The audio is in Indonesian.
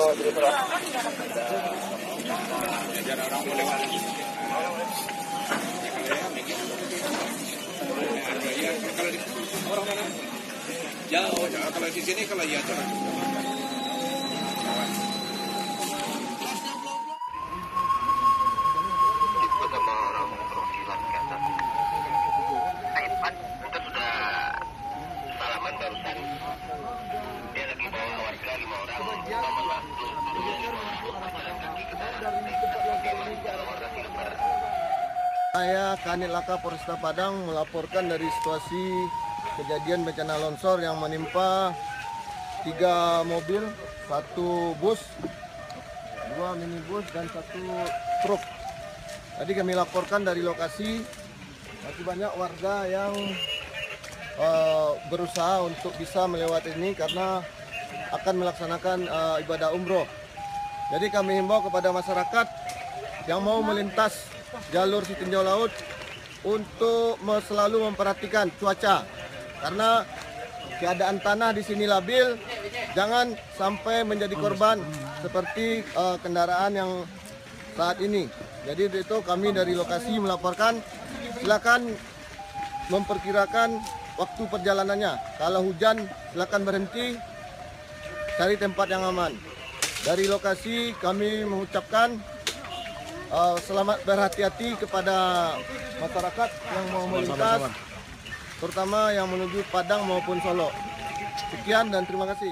Jauh, kalau di sini kalau ya sama orang perwakilan Qatar. Kita sudah salaman barusan. Dia lagi bawa warga 5 orang, nomor 1, jalan kaki ke sana. Saya Kanit Laka Polresta Padang melaporkan dari situasi kejadian bencana longsor yang menimpa 3 mobil, 1 bus, 2 minibus dan 1 truk. Tadi kami laporkan dari lokasi masih banyak warga yang berusaha untuk bisa melewati ini karena akan melaksanakan ibadah umroh. Jadi kami himbau kepada masyarakat yang mau melintas jalur Sitinjau Laut untuk selalu memperhatikan cuaca karena keadaan tanah di sini labil, jangan sampai menjadi korban seperti kendaraan yang saat ini. Jadi itu kami dari lokasi melaporkan, silakan memperkirakan waktu perjalanannya. Kalau hujan silakan berhenti, cari tempat yang aman. Dari lokasi kami mengucapkan selamat berhati-hati kepada masyarakat yang mau melintas, terutama yang menuju Padang maupun Solo. Sekian dan terima kasih.